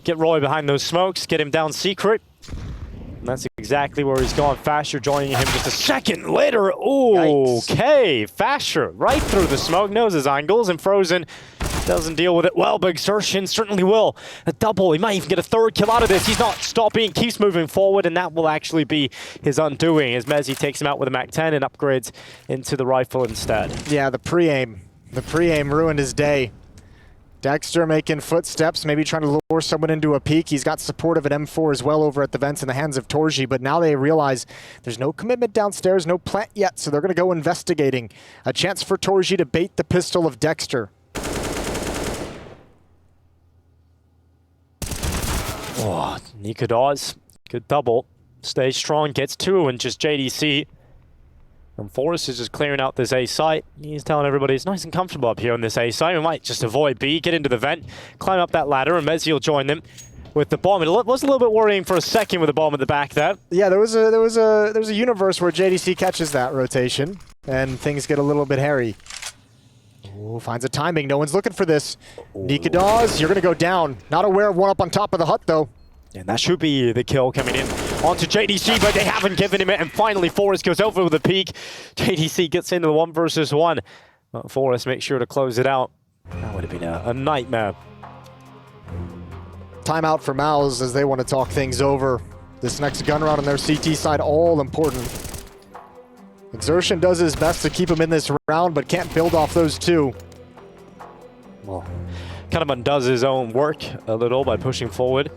Get Roy behind those smokes, get him down secret. And that's exactly where he's gone. Fasher joining him just a second later. Ooh, okay, Fasher right through the smoke, knows his angles, and Frozen doesn't deal with it well, but Exertion certainly will. A double, he might even get a third kill out of this. He's not stopping, keeps moving forward, and that will actually be his undoing as MOUZ takes him out with a MAC-10 and upgrades into the rifle instead. Yeah, the pre-aim. The pre-aim ruined his day. Dexter making footsteps, maybe trying to lure someone into a peek. He's got support of an M4 as well over at the vents in the hands of Torji, but now they realize there's no commitment downstairs, no plant yet, so they're going to go investigating. A chance for Torji to bait the pistol of Dexter. Oh, Nika does. Good double. Stays strong, gets two, and just JDC. And Forrest is just clearing out this A site. He's telling everybody it's nice and comfortable up here on this A site. We might just avoid B, get into the vent, climb up that ladder, and MOUZ will join them with the bomb. It was a little bit worrying for a second with the bomb at the back there. Yeah, there's a universe where JDC catches that rotation, and things get a little bit hairy. Ooh, finds a timing. No one's looking for this. Nika Dawes, you're going to go down. Not aware of one up on top of the hut, though. And that should be the kill coming in onto JDC, but they haven't given him it. And finally, Forrest goes over with a peek. JDC gets into the 1 versus 1. But Forrest makes sure to close it out. That would have been a nightmare. Timeout for MOUZ as they want to talk things over. This next gun round on their CT side, all important. Exertion does his best to keep him in this round, but can't build off those two. Well, kind of undoes his own work a little by pushing forward.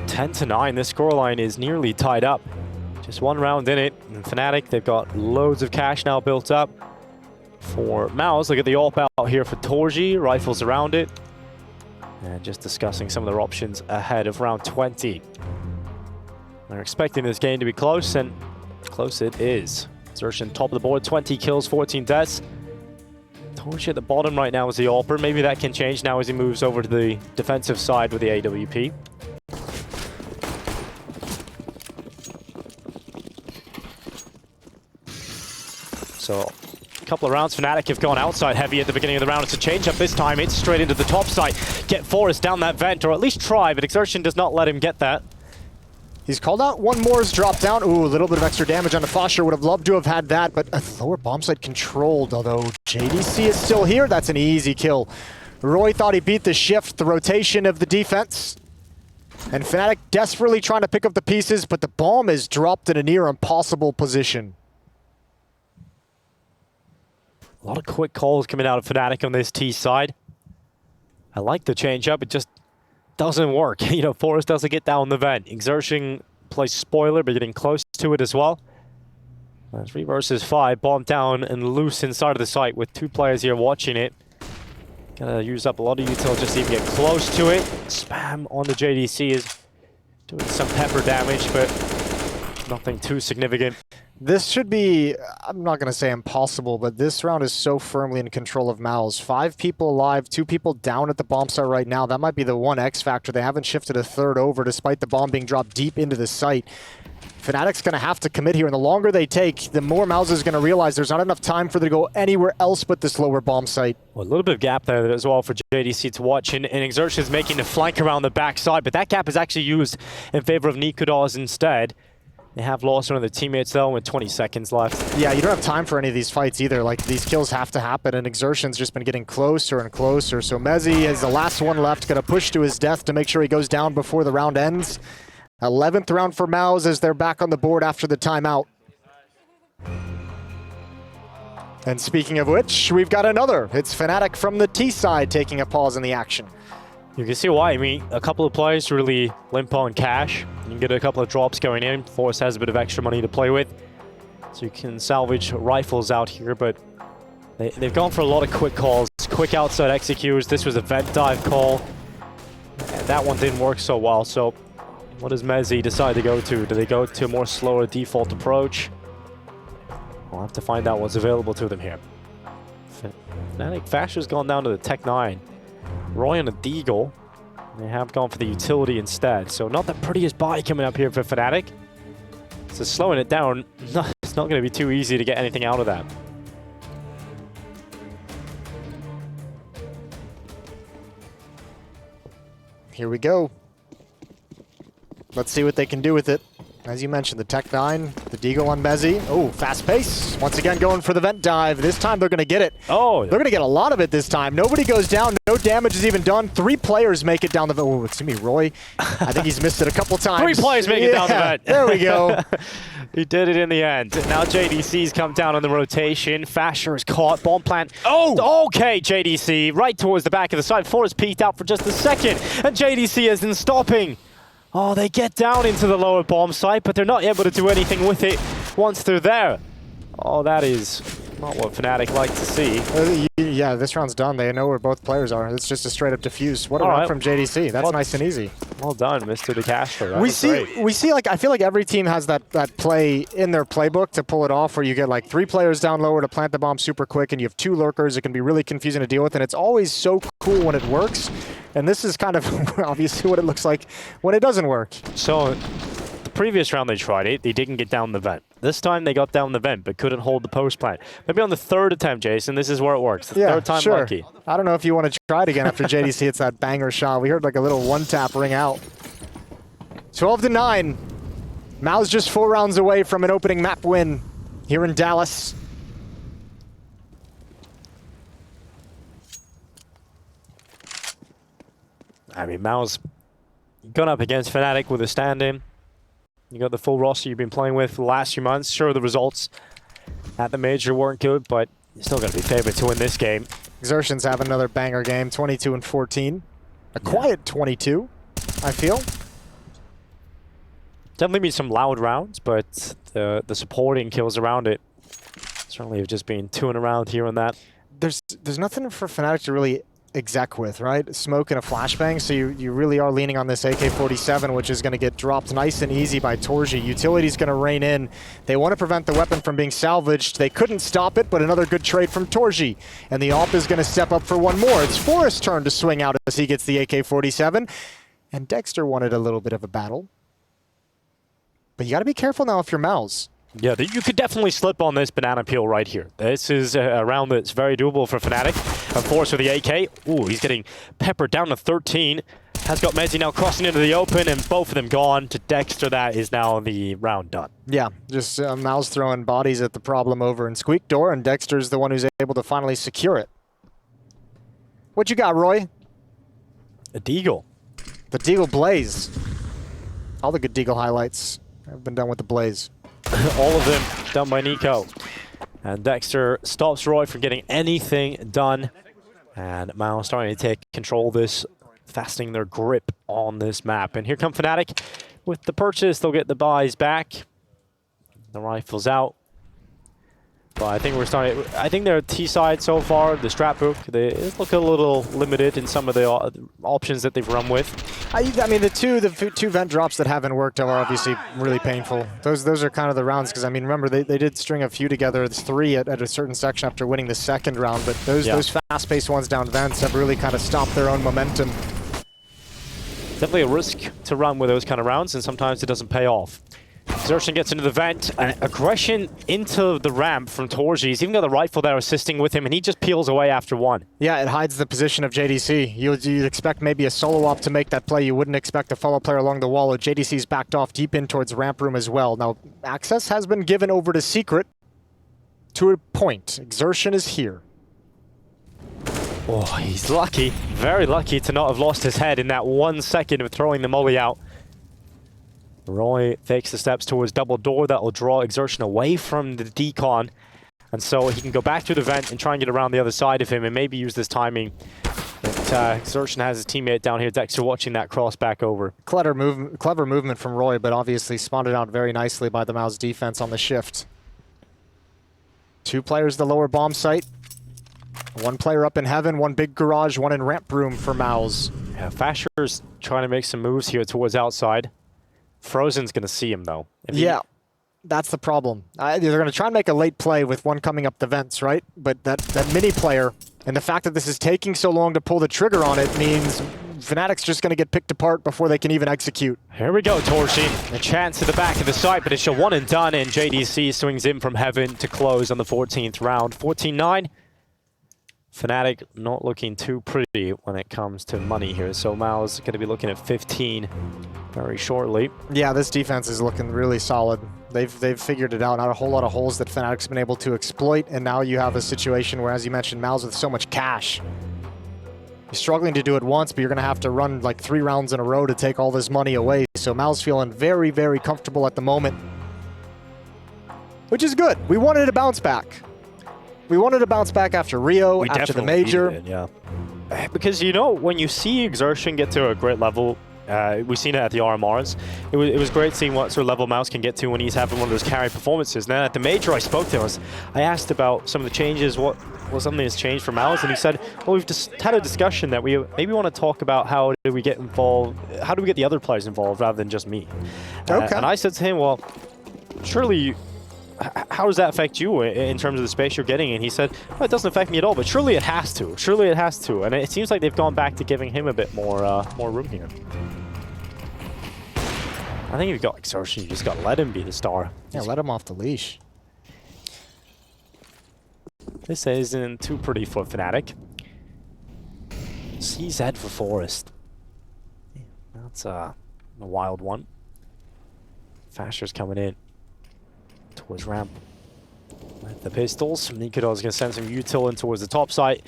10-9, this scoreline is nearly tied up. Just one round in it. And fnatic, they've got loads of cash now built up. For MOUZ, look at the AWP out here for Torji, rifles around it. And just discussing some of their options ahead of round 20. They're expecting this game to be close, and close it is. Exertion top of the board, 20 kills, 14 deaths. Torji at the bottom right now is the AWPer. Maybe that can change now as he moves over to the defensive side with the AWP. So, a couple of rounds. fnatic have gone outside heavy at the beginning of the round. It's a change up this time. It's straight into the top side. Get Forrest down that vent, or at least try, but Exertion does not let him get that. He's called out. One more is dropped down. Ooh, a little bit of extra damage on the Foster. Would have loved to have had that, but a lower bomb site controlled, although JDC is still here. That's an easy kill. Roy thought he beat the shift, the rotation of the defense. And fnatic desperately trying to pick up the pieces, but the bomb is dropped in a near impossible position. A lot of quick calls coming out of fnatic on this T side. I like the change up, it just doesn't work. You know, Forrest doesn't get down the vent. Exertion plays spoiler, but getting close to it as well. 3 versus 5, bomb down and loose inside of the site with 2 players here watching it. Gotta use up a lot of util just to even get close to it. Spam on the JDC is doing some pepper damage, but nothing too significant. This should be, I'm not going to say impossible, but this round is so firmly in control of MOUZ. 5 people alive, 2 people down at the bomb site right now. That might be the one X factor. They haven't shifted a third over despite the bomb being dropped deep into the site. fnatic's going to have to commit here, and the longer they take, the more MOUZ is going to realize there's not enough time for them to go anywhere else but this lower bomb site. Well, a little bit of gap there as well for JDC to watch, and Exertion is making a flank around the backside, but that gap is actually used in favor of Nika Dawes instead. They have lost one of their teammates though with 20 seconds left. Yeah, you don't have time for any of these fights either. Like, these kills have to happen, and Exertion's just been getting closer and closer. So MOUZ is the last one left, gonna push to his death to make sure he goes down before the round ends. 11th round for MOUZ as they're back on the board after the timeout. And speaking of which, we've got another. It's fnatic from the T side taking a pause in the action. You can see why. I mean, a couple of players really limp on cash. You can get a couple of drops going in. Forrest has a bit of extra money to play with. So you can salvage rifles out here, but they've gone for a lot of quick calls. Quick outside executes. This was a vent dive call. And that one didn't work so well. So what does MOUZ decide to go to? Do they go to a more slower default approach? We'll have to find out what's available to them here. fnatic Fasher's gone down to the Tech 9. Roy on a Deagle. They have gone for the utility instead. So not the prettiest buy coming up here for fnatic. So slowing it down, it's not going to be too easy to get anything out of that. Here we go. Let's see what they can do with it. As you mentioned, the Tech 9, the Deagle on Mezzy. Oh, fast pace. Once again, going for the vent dive. This time they're going to get it. Oh, they're going to get a lot of it this time. Nobody goes down. No damage is even done. 3 players make it down the vent. Oh, excuse me, Roy. I think he's missed it a couple times. 3 players make it down the vent. There we go. He did it in the end. Now JDC's come down on the rotation. Fasher is caught. Bomb plant. Oh! Okay, JDC. Right towards the back of the side. Forrest peeked out for just a second. And JDC isn't stopping. Oh, they get down into the lower bomb site, but they're not able to do anything with it once they're there. Oh, that is not what fnatic like to see. Yeah, this round's done. They know where both players are. It's just a straight up defuse. What a run from JDC. That's nice and easy. Well done, Mr. DeCastro. We see like, I feel like every team has that play in their playbook to pull it off, where you get like 3 players down lower to plant the bomb super quick, and you have 2 lurkers. It can be really confusing to deal with, and it's always so cool when it works. And this is kind of obviously what it looks like when it doesn't work. So, the previous round they tried it, they didn't get down the vent. This time they got down the vent, but couldn't hold the post plant. Maybe on the 3rd attempt, Jason, this is where it works. The 3rd time lucky. I don't know if you want to try it again after JDC hits that banger shot. We heard like a little 1-tap ring out. 12-9. MOUZ just 4 rounds away from an opening map win here in Dallas. I mean, MOUZ gone up against fnatic with a stand-in. You got the full roster you've been playing with for the last few months. Sure, the results at the major weren't good, but you're still going to be favored to win this game. Exertions have another banger game, 22-14. A quiet 22, I feel. Definitely been some loud rounds, but the supporting kills around it certainly have just been 2 in a round here and that. There's nothing for fnatic to really exec with, right? Smoke and a flashbang, so you really are leaning on this AK-47, which is going to get dropped nice and easy by Torji. Utility's going to rein in. They want to prevent the weapon from being salvaged. They couldn't stop it, but another good trade from Torji. And the AWP is going to step up for one more. It's Forrest's turn to swing out as he gets the AK-47. And Dexter wanted a little bit of a battle. But you got to be careful now if you're MOUZ. Yeah, you could definitely slip on this banana peel right here. This is a round that's very doable for fnatic. Of course, with the AK. Ooh, he's getting peppered down to 13. Has got Mezzy now crossing into the open, and both of them gone. To Dexter, that is now the round done. Yeah, just MOUZ throwing bodies at the problem over in Squeak Door, and Dexter's the one who's able to finally secure it. What you got, Roy? A Deagle. The Deagle Blaze. All the good Deagle highlights have been done with the Blaze. All of them done by Nico. And Dexter stops Roy from getting anything done. And MOUZ starting to take control of this, fastening their grip on this map. And here come fnatic. With the purchase, they'll get the buys back. The rifles out. But I think I think they're T-side so far. The strap book, they look a little limited in some of the options that they've run with. I mean, the two vent drops that haven't worked are obviously really painful. Those are kind of the rounds, because I mean, remember they did string a few together. It's 3 at a certain section after winning the 2nd round, but those fast-paced ones down vents have really kind of stopped their own momentum. Definitely a risk to run with those kind of rounds, and sometimes it doesn't pay off. Exertion gets into the vent, and aggression into the ramp from Torji. He's even got the rifle there assisting with him, and he just peels away after 1. Yeah, it hides the position of JDC. You'd expect maybe a solo op to make that play. You wouldn't expect a follow player along the wall. JDC's backed off deep in towards ramp room as well. Now, access has been given over to Secret to a point. Exertion is here. Oh, he's lucky, very lucky to not have lost his head in that 1 second of throwing the molly out. Roy takes the steps towards double door. That will draw Exertion away from the decon. And so he can go back to the vent and try and get around the other side of him and maybe use this timing. But Exertion has his teammate down here, Dexter, watching that cross back over. Clever movement from Roy, but obviously spotted out very nicely by the MOUZ defense on the shift. 2 players the lower bomb site. 1 player up in heaven, 1 big garage, 1 in ramp room for MOUZ. Yeah, Fasher's trying to make some moves here towards outside. Frozen's going to see him, though. Yeah, that's the problem. They're going to try and make a late play with 1 coming up the vents, right? But that mini player, and the fact that this is taking so long to pull the trigger on it, means fnatic's just going to get picked apart before they can even execute. Here we go, Torji. A chance at the back of the site, but it's a 1 and done, and JDC swings in from heaven to close on the 14th round. 14-9. fnatic not looking too pretty when it comes to money here, so MOUZ going to be looking at 15 very shortly. Yeah, this defense is looking really solid. They've figured it out. Not a whole lot of holes that fnatic's been able to exploit, and now you have a situation where, as you mentioned, MOUZ with so much cash. You're struggling to do it once, but you're going to have to run like 3 rounds in a row to take all this money away. So MOUZ feeling very, very comfortable at the moment, which is good. We wanted to bounce back. We wanted to bounce back after Rio, after the major. It, yeah. Because, you know, when you see Exertion get to a great level, we've seen it at the RMRs. It was great seeing what sort of level MOUZ can get to when he's having one of those carry performances. And then at the major, I spoke to him. I asked about some of the changes, what something has changed for MOUZ, and he said, well, we've just had a discussion that we maybe want to talk about how do we get involved, how do we get the other players involved rather than just me. Okay. And I said to him, well, surely how does that affect you in terms of the space you're getting? And he said, well, it doesn't affect me at all, but surely it has to. Surely it has to. And it seems like they've gone back to giving him a bit more room here. I think if you've got Exertion, you just got to let him be the star. Yeah, let him off the leash. This isn't too pretty for fnatic. CZ for Forest. That's a wild one. Fasher's coming in towards ramp. With the pistols, Nikodo's going to send some util in towards the top site.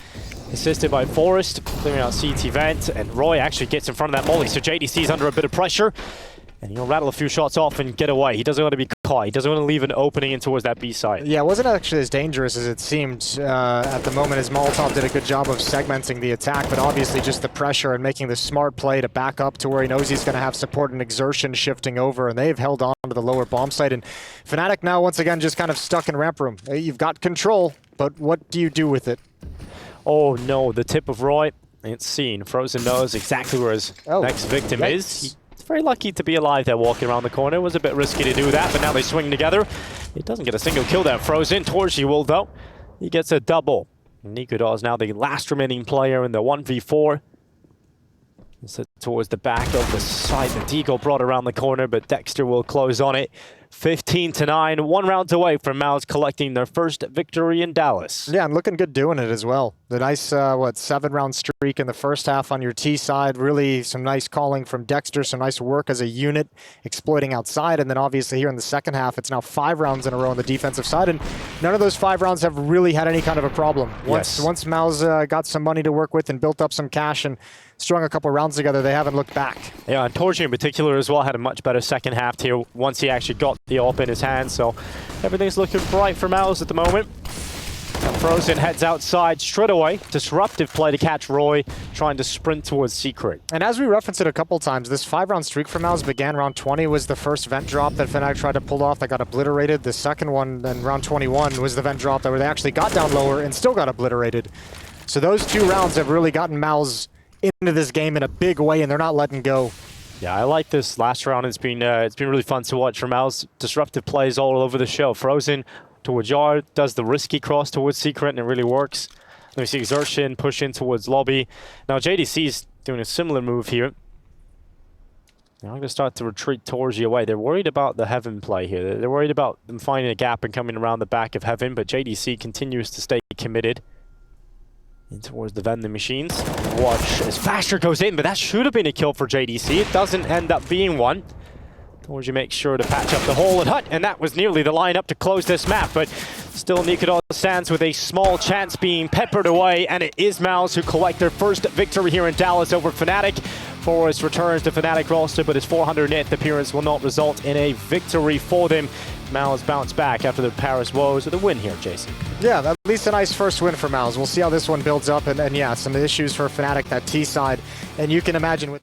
Assisted by Forest, clearing out CT vent, and Roy actually gets in front of that molly, so JDC's under a bit of pressure. And he'll rattle a few shots off and get away. He doesn't want to be caught. He doesn't want to leave an opening in towards that B side. Yeah, it wasn't actually as dangerous as it seemed at the moment, as Molotov did a good job of segmenting the attack, but obviously just the pressure and making the smart play to back up to where he knows he's going to have support and Exertion shifting over, and they've held on to the lower bomb site. And fnatic now, once again, just kind of stuck in ramp room. You've got control, but what do you do with it? Oh no, the tip of Roy. It's seen. Frozen knows exactly where his next victim is. He's very lucky to be alive there walking around the corner. It was a bit risky to do that, but now they swing together. He doesn't get a single kill there. Frozen. Torji will, though. He gets a double. Nikodo is now the last remaining player in the 1v4. So towards the back of the site. The Deagle brought around the corner, but Dexter will close on it. 15-9, 1 round away from MOUZ collecting their first victory in Dallas. Yeah, and looking good doing it as well. The nice, 7-round streak in the first half on your T side. Really some nice calling from Dexter, some nice work as a unit, exploiting outside. And then obviously here in the second half, it's now 5 rounds in a row on the defensive side. And none of those 5 rounds have really had any kind of a problem. Once MOUZ got some money to work with and built up some cash and strung a couple rounds together, they haven't looked back. Yeah, and Torji in particular as well had a much better second half here once he actually got the AWP in his hands. So everything's looking bright for MOUZ at the moment. Frozen heads outside straight away. Disruptive play to catch Roy, trying to sprint towards Secret. And as we referenced it a couple times, this 5-round streak for MOUZ began round 20, was the first vent drop that fnatic tried to pull off that got obliterated. The second one, then round 21, was the vent drop that where they actually got down lower and still got obliterated. So those 2 rounds have really gotten MOUZ into this game in a big way, and they're not letting go. Yeah, I like this last round. It's been really fun to watch from MOUZ. Disruptive plays all over the show. Frozen towards Yard, does the risky cross towards Secret, and it really works. Then we see Exertion push in towards Lobby. Now JDC's doing a similar move here. Now I'm going to start to retreat towards you away. They're worried about the Heaven play here. They're worried about them finding a gap and coming around the back of Heaven, but JDC continues to stay committed. In towards the vending machines. Watch as Fasher goes in, but that should have been a kill for JDC. It doesn't end up being one. Torji makes sure to patch up the hole at Hut, and that was nearly the lineup to close this map, but still Nikodo stands with a small chance being peppered away, and it is MOUZ who collect their first victory here in Dallas over fnatic. Forrest returns to fnatic roster, but his 400th appearance will not result in a victory for them. MOUZ bounce back after the Paris woes with a win here, Jason. Yeah, at least a nice first win for MOUZ. We'll see how this one builds up, and yeah, some issues for fnatic, that T side, and you can imagine with